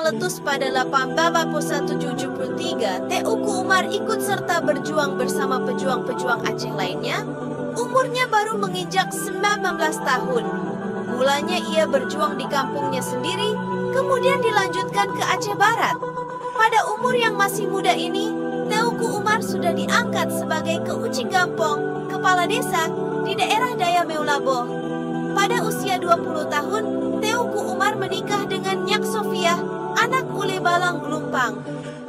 meletus pada 1873, Teuku Umar ikut serta berjuang bersama pejuang-pejuang Aceh lainnya. Umurnya baru menginjak 19 tahun. Mulanya ia berjuang di kampungnya sendiri, kemudian dilanjutkan ke Aceh Barat. Pada umur yang masih muda ini, Teuku Umar sudah diangkat sebagai Keuci Gampong, kepala desa di daerah Daya Meulaboh. Pada usia 20 tahun, Teuku Umar menikah dengan Nyak Sofiah, anak Ule Balang Gelumpang.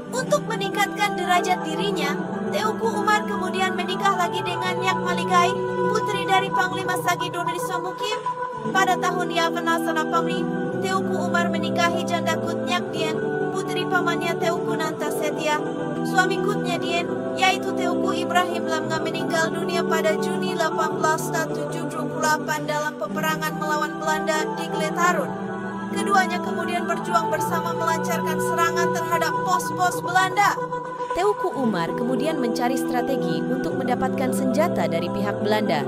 Untuk meningkatkan derajat dirinya, Teuku Umar kemudian menikah lagi dengan Nyak Malikai, putri dari Panglima Sagi Doneriso Mukim. Pada tahun Yavanasana Pamri, Teuku Umar menikahi janda Kut Nyak Dien, putri pamannya Teuku Nanta Setia. Suami Kutnya Dien, yaitu Teuku Ibrahim Lamga, meninggal dunia pada Juni 1878 dalam peperangan melawan Belanda di Gletarun. Keduanya kemudian berjuang bersama melancarkan serangan terhadap pos-pos Belanda. Teuku Umar kemudian mencari strategi untuk mendapatkan senjata dari pihak Belanda.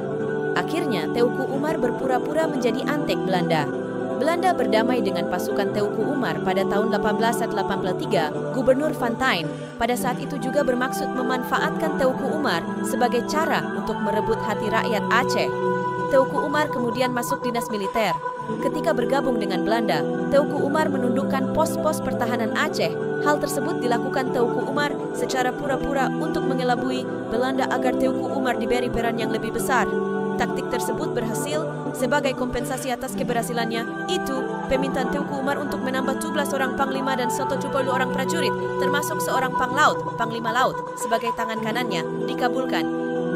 Akhirnya, Teuku Umar berpura-pura menjadi antek Belanda. Belanda berdamai dengan pasukan Teuku Umar pada tahun 1883. Gubernur Van Tijn pada saat itu juga bermaksud memanfaatkan Teuku Umar sebagai cara untuk merebut hati rakyat Aceh. Teuku Umar kemudian masuk dinas militer. Ketika bergabung dengan Belanda, Teuku Umar menundukkan pos-pos pertahanan Aceh. Hal tersebut dilakukan Teuku Umar secara pura-pura untuk mengelabui Belanda agar Teuku Umar diberi peran yang lebih besar. Taktik tersebut berhasil. Sebagai kompensasi atas keberhasilannya itu, permintaan Teuku Umar untuk menambah 17 orang panglima dan 170 orang prajurit, termasuk seorang panglima laut, sebagai tangan kanannya, dikabulkan.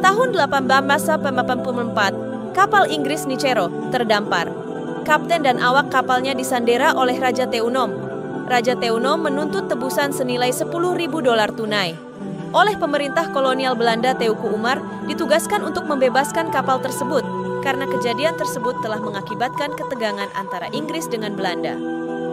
Tahun 1884, kapal Inggris Nicero terdampar. Kapten dan awak kapalnya disandera oleh Raja Teunom. Raja Teunom menuntut tebusan senilai $10.000 tunai. Oleh pemerintah kolonial Belanda, Teuku Umar ditugaskan untuk membebaskan kapal tersebut karena kejadian tersebut telah mengakibatkan ketegangan antara Inggris dengan Belanda.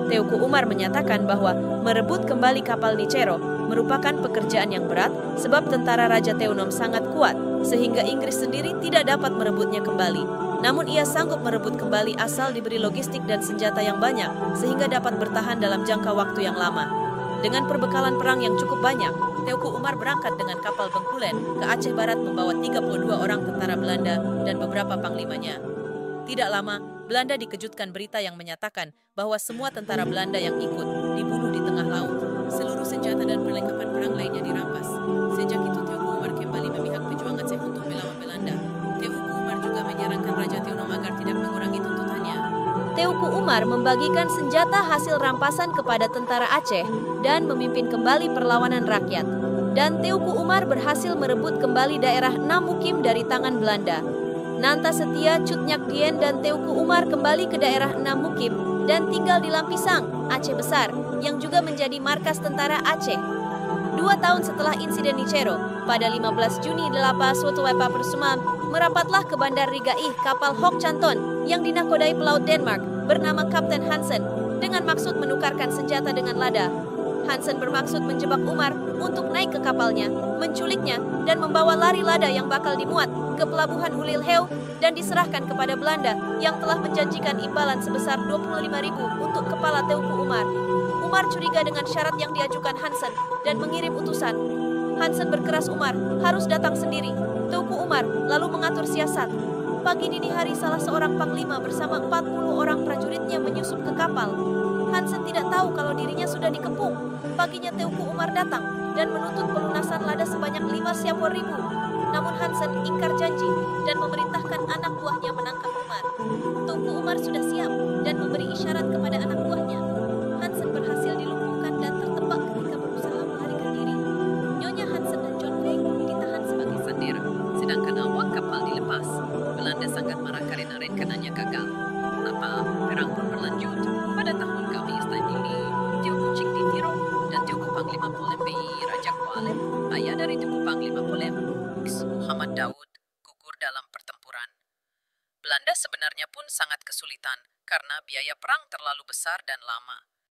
Teuku Umar menyatakan bahwa merebut kembali kapal Nicero merupakan pekerjaan yang berat sebab tentara Raja Teunom sangat kuat sehingga Inggris sendiri tidak dapat merebutnya kembali. Namun ia sanggup merebut kembali asal diberi logistik dan senjata yang banyak sehingga dapat bertahan dalam jangka waktu yang lama. Dengan perbekalan perang yang cukup banyak, Teuku Umar berangkat dengan kapal Bengkulen ke Aceh Barat membawa 32 orang tentara Belanda dan beberapa panglimanya. Tidak lama, Belanda dikejutkan berita yang menyatakan bahwa semua tentara Belanda yang ikut dibunuh di tengah laut. Seluruh senjata dan perlengkapan perang lainnya dirampas. Sejak itu Teuku Umar kembali memihak pejuang Aceh untuk melawan Belanda. Teuku Umar juga menyarankan Raja Teunom agar tidak mengurangi tuntutannya. Teuku Umar membagikan senjata hasil rampasan kepada tentara Aceh dan memimpin kembali perlawanan rakyat. Dan Teuku Umar berhasil merebut kembali daerah Namukim dari tangan Belanda. Nanta Setia, Cut Nyak Dien, dan Teuku Umar kembali ke daerah Namukim dan tinggal di Lampisang, Aceh Besar, yang juga menjadi markas tentara Aceh. 2 tahun setelah insiden Nicero, pada 15 Juni 1888 Persumam, merapatlah ke Bandar Rigaih kapal Hock Chanton yang dinakodai pelaut Denmark bernama Kapten Hansen dengan maksud menukarkan senjata dengan lada. Hansen bermaksud menjebak Umar untuk naik ke kapalnya, menculiknya, dan membawa lari lada yang bakal dimuat ke pelabuhan Ulil Heu dan diserahkan kepada Belanda yang telah menjanjikan imbalan sebesar 25.000 untuk kepala Teuku Umar. Umar curiga dengan syarat yang diajukan Hansen dan mengirim utusan. Hansen berkeras Umar harus datang sendiri. Teuku Umar lalu mengatur siasat. Pagi dini hari salah seorang panglima bersama 40 orang prajuritnya menyusup ke kapal. Hansen tidak tahu kalau dirinya sudah dikepung. Paginya Teuku Umar datang dan menuntut pelunasan lada sebanyak 5.000.000. Namun Hansen ingkar janji dan memerintahkan anak buahnya menangkap Umar. Teuku Umar sudah siap dan memberi isyarat kepada anak buahnya. Hansen berhasil dilumpuhkan dan tertembak ketika berusaha melarikan diri. Nyonya Hansen dan John Feng ditahan sebagai sandera, sedangkan awak kapal dilepas. Belanda sangat marah karena rencananya gagal. Apa perang pun berlanjut. Pada tahun kami ini, Teuku Cik Titiro dan Teuku Panglima Polem BI Raja Kuala, ayah dari Teuku Panglima Polem, Muhammad Daud, gugur dalam pertempuran. Belanda sebenarnya pun sangat kesulitan karena biaya perang terlalu besar dan lama.